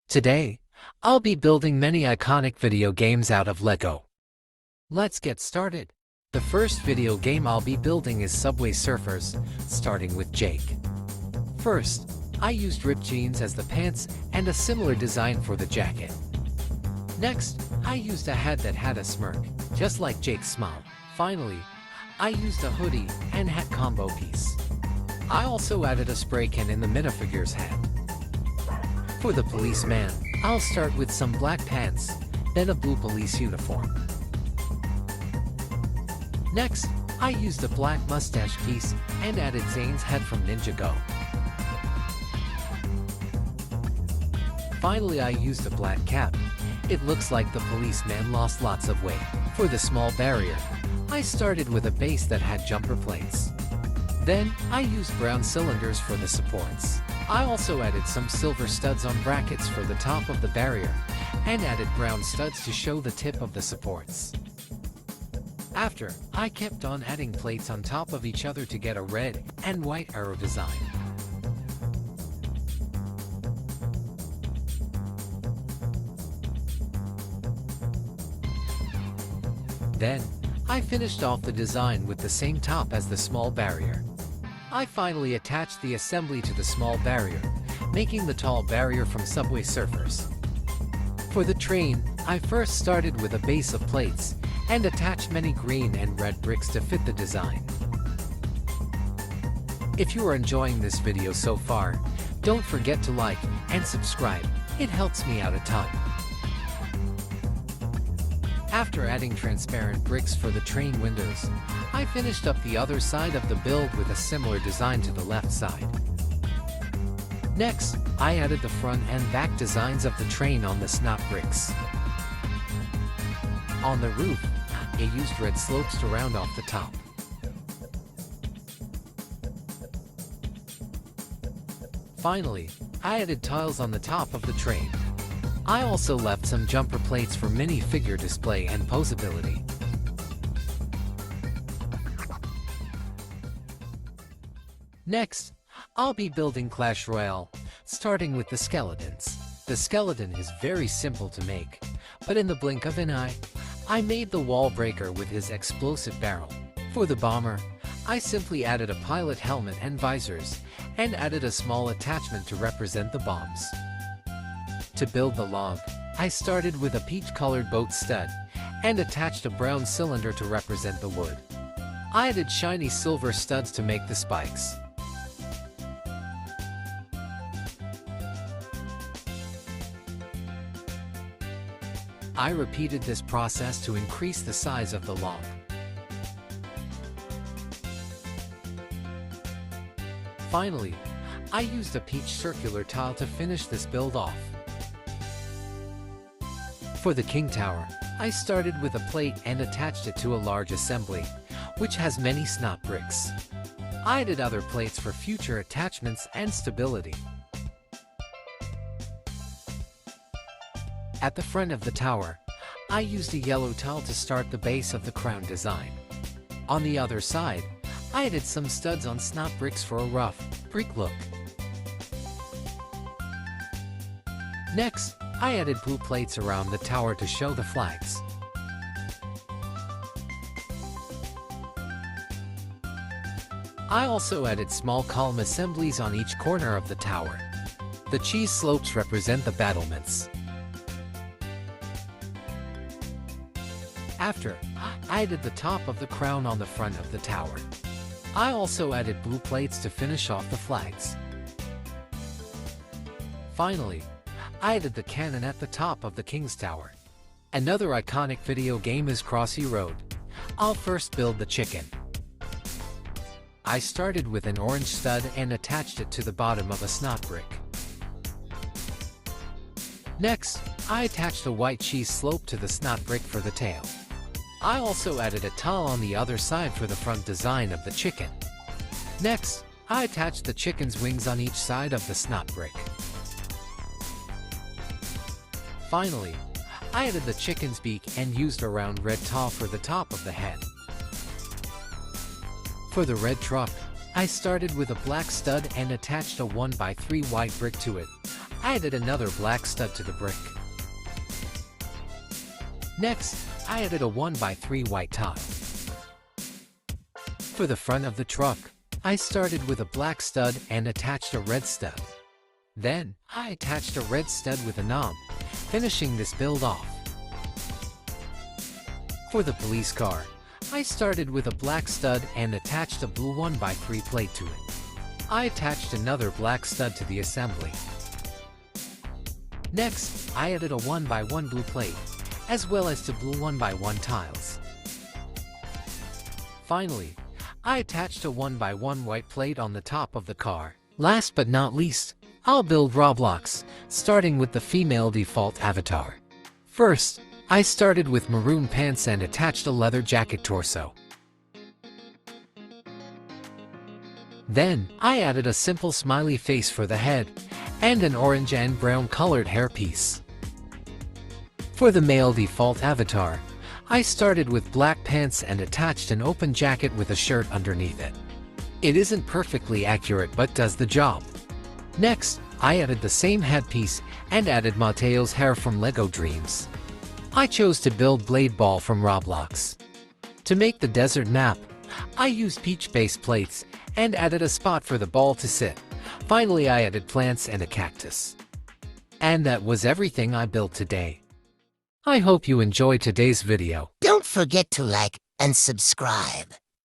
Today, I'll be building many iconic video games out of Lego. Let's get started. The first video game I'll be building is Subway Surfers, starting with Jake. First, I used ripped jeans as the pants and a similar design for the jacket. Next, I used a hat that had a smirk, just like Jake's smile. Finally, I used a hoodie and hat combo piece. I also added a spray can in the minifigure's hat. For the policeman, I'll start with some black pants, then a blue police uniform. Next, I used a black mustache piece and added Zane's head from Ninjago. Finally, I used a black cap. It looks like the policeman lost lots of weight. For the small barrier, I started with a base that had jumper plates. Then, I used brown cylinders for the supports. I also added some silver studs on brackets for the top of the barrier, and added brown studs to show the tip of the supports. After, I kept on adding plates on top of each other to get a red and white arrow design. Then, I finished off the design with the same top as the small barrier. I finally attached the assembly to the small barrier, making the tall barrier from Subway Surfers. For the train, I first started with a base of plates, and attached many green and red bricks to fit the design. If you are enjoying this video so far, don't forget to like and subscribe, it helps me out a ton. After adding transparent bricks for the train windows, I finished up the other side of the build with a similar design to the left side. Next, I added the front and back designs of the train on the snot bricks. On the roof, I used red slopes to round off the top. Finally, I added tiles on the top of the train. I also left some jumper plates for minifigure display and posability. Next, I'll be building Clash Royale, starting with the skeletons. The skeleton is very simple to make, but in the blink of an eye, I made the wall breaker with his explosive barrel. For the bomber, I simply added a pilot helmet and visors, and added a small attachment to represent the bombs. To build the log, I started with a peach-colored boat stud, and attached a brown cylinder to represent the wood. I added shiny silver studs to make the spikes. I repeated this process to increase the size of the log. Finally, I used a peach circular tile to finish this build off. For the King Tower, I started with a plate and attached it to a large assembly, which has many snot bricks. I added other plates for future attachments and stability. At the front of the tower, I used a yellow tile to start the base of the crown design. On the other side, I added some studs on snot bricks for a rough brick look. Next, I added blue plates around the tower to show the flags. I also added small column assemblies on each corner of the tower. The cheese slopes represent the battlements. After, I added the top of the crown on the front of the tower. I also added blue plates to finish off the flags. Finally, I added the cannon at the top of the King's Tower. Another iconic video game is Crossy Road. I'll first build the chicken. I started with an orange stud and attached it to the bottom of a snot brick. Next, I attached a white cheese slope to the snot brick for the tail. I also added a tile on the other side for the front design of the chicken. Next, I attached the chicken's wings on each side of the snot brick. Finally, I added the chicken's beak and used a round red tile for the top of the head. For the red truck, I started with a black stud and attached a 1x3 white brick to it. I added another black stud to the brick. Next, I added a 1x3 white tile. For the front of the truck, I started with a black stud and attached a red stud. Then, I attached a red stud with a knob, finishing this build off. For the police car, I started with a black stud and attached a blue 1x3 plate to it. I attached another black stud to the assembly. Next, I added a 1x1 blue plate, as well as two blue 1x1 tiles. Finally, I attached a 1x1 white plate on the top of the car. Last but not least, I'll build Roblox, starting with the female default avatar. First, I started with maroon pants and attached a leather jacket torso. Then, I added a simple smiley face for the head, and an orange and brown colored hairpiece. For the male default avatar, I started with black pants and attached an open jacket with a shirt underneath it. It isn't perfectly accurate but does the job. Next, I added the same headpiece and added Mateo's hair from Lego Dreams. I chose to build Blade Ball from Roblox. To make the desert map, I used peach-based plates and added a spot for the ball to sit. Finally, I added plants and a cactus. And that was everything I built today. I hope you enjoyed today's video. Don't forget to like and subscribe.